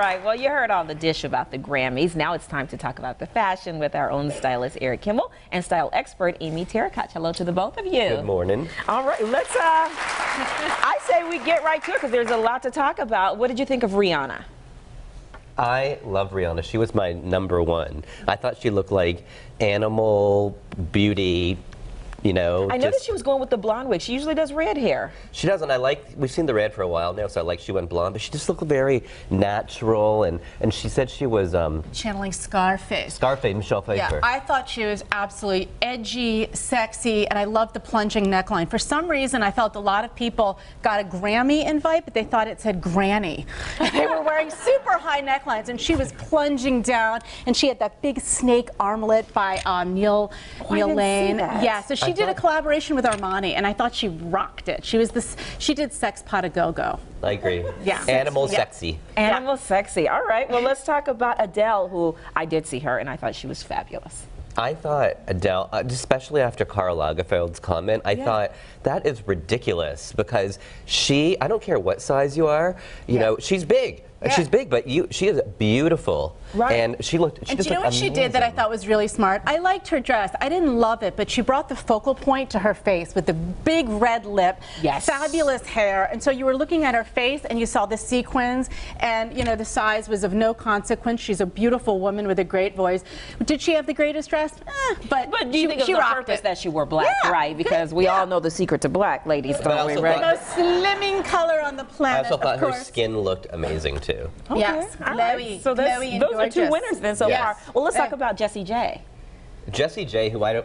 right, well, you heard all the dish about the Grammys. Now it's time to talk about the fashion with our own stylist, Eric Himel, and style expert, Amy Tara Koch. Hello to the both of you. Good morning. All right, let's, I say we get right to it because there's a lot to talk about. What did you think of Rihanna? I love Rihanna. She was my #1. I thought she looked like animal beauty, you know. I noticed she was going with the blonde wig. She usually does red hair. She doesn't. We've seen the red for a while now, so I like she went blonde, but she just looked very natural, and she said she was channeling Scarface. Scarface, Michelle Pfeiffer. Yeah, I thought she was absolutely edgy, sexy, and I loved the plunging neckline. For some reason, I felt a lot of people got a Grammy invite, but they thought it said Granny. They were wearing super high necklines, and she was plunging down, and she had that big snake armlet by Neil Lane. Yeah, so she did a collaboration with Armani, and I thought she rocked it. She did Sex Pot a Go-Go. I agree. Yeah. Animal sexy. Animal sexy. All right, well, let's talk about Adele, who I did see her, and I thought she was fabulous. I thought Adele, especially after Karl Lagerfeld's comment, I thought that is ridiculous because I don't care what size you are, you know, she's big. She's big, but she is beautiful. Right. And she just looked And do you know what she did that I thought was really smart? I liked her dress. I didn't love it, but she brought the focal point to her face with the big red lip, fabulous hair. And so you were looking at her face and you saw the sequins, and you know, the size was of no consequence. She's a beautiful woman with a great voice. Did she have the greatest dress? But do you think it was on purpose that she wore black, right? Because we all know the secret to black, ladies, don't we, right? The most slimming color on the planet. I also thought her skin looked amazing too. Okay. Yes, glowy. So those are two winners then so far. Well, let's talk about Jessie J. Jessie J, who I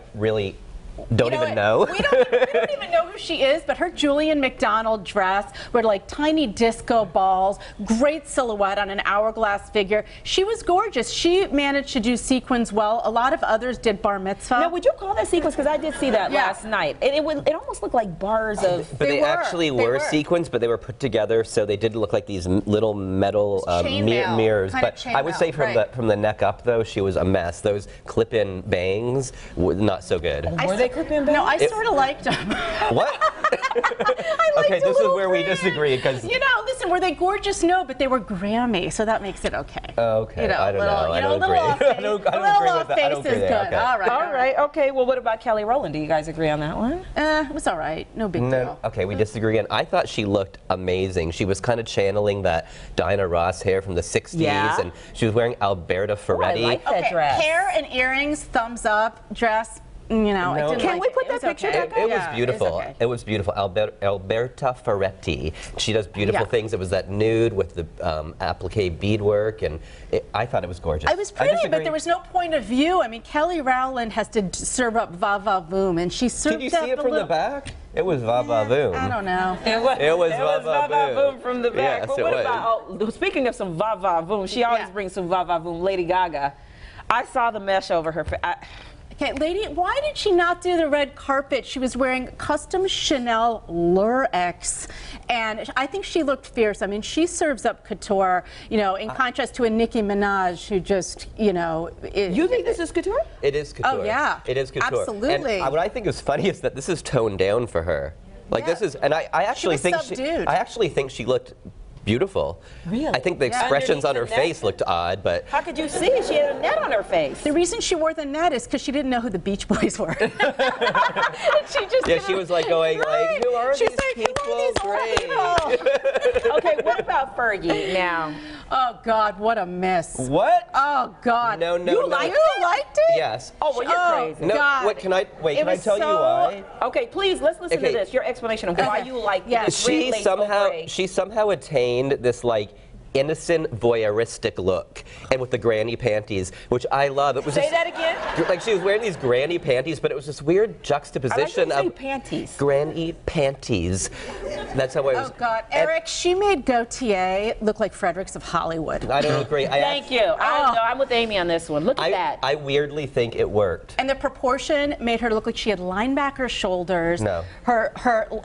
don't even know. We don't even know who she is, but her Julian McDonald dress were like tiny disco balls, great silhouette on an hourglass figure. She was gorgeous. She managed to do sequins well. A lot of others did bar mitzvah. Now, would you call that sequins? Because I did see that last night. It almost looked like bars of... But they actually were sequins, but they were put together, so they did look like these little metal mirrors. But I would say from the neck up, though, she was a mess. Those clip-in bangs were not so good. Were they clip-in bangs? No, I sort of liked them. What? Okay, this is where we disagree. Because you know, listen, were they gorgeous? No, but they were Grammy, so that makes it okay. Okay, you know, I don't know. I don't agree. I don't agree with that. I don't agree there. Okay. All right. Okay, well, what about Kelly Rowland? Do you guys agree on that one? It was all right. No big deal. Okay, we disagree. And I thought she looked amazing. She was kind of channeling that Diana Ross hair from the 60s. Yeah. And she was wearing Alberta Ferretti. I like that dress. Hair and earrings, thumbs up, dress. You know, No. Can we put that picture back up? It was beautiful. It was beautiful. Alberta Ferretti. She does beautiful things. It was that nude with the applique beadwork, and I thought it was gorgeous. It was pretty, but there was no point of view. I mean, Kelly Rowland has to serve up va-va-voom, and she served up. Did you see it from the back? It was va-va-voom. I don't know. It was va-va-voom from the back. Yes, but what about, speaking of some va-va-voom, she always brings some va-va-voom. Lady Gaga. I saw the mesh over her face. Okay, lady, why did she not do the red carpet? She was wearing custom Chanel Lurex, and I think she looked fierce. I mean, she serves up couture, you know, in contrast to a Nicki Minaj who just, you know... You think this is couture? It is couture. Oh, yeah. It is couture. Absolutely. And what I think is funny is that this is toned down for her. Like, this is... And I actually think she looked beautiful. Really? I think the expressions on her face looked odd, but... How could you see? She had a net on her face. The reason she wore the net is because she didn't know who the Beach Boys were. She was like going like, who are these people? Great. Okay, what about Fergie now? Oh God, what a mess. What? Oh God. No. You liked it? Yes. Oh, well, you're crazy. No, God. what, can I tell you why? Okay, please, let's listen to this. Your explanation of why you like this. She somehow attained this like innocent voyeuristic look, and with the granny panties, which I love. It was Say that again? Like she was wearing these granny panties, but it was this weird juxtaposition of panties. Granny panties. That's how I was. Oh God, Eric, she made Gautier look like Fredericks of Hollywood. I don't agree. Thank you. I'm with Amy on this one. Look at that. I weirdly think it worked. And the proportion made her look like she had linebacker shoulders. No. Her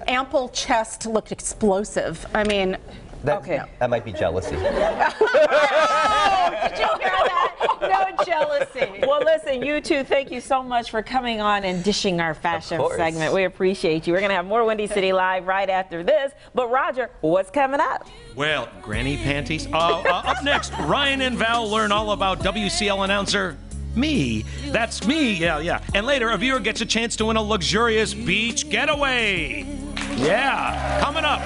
ample chest looked explosive. I mean. That might be jealousy. Oh, did you hear that? No, jealousy. Well, listen, you two, thank you so much for coming on and dishing our fashion segment. We appreciate you. We're going to have more Windy City Live right after this. But Roger, what's coming up? Well, granny panties. Up next, Ryan and Val learn all about WCL announcer me. That's me, yeah. And later, a viewer gets a chance to win a luxurious beach getaway. Yeah, coming up.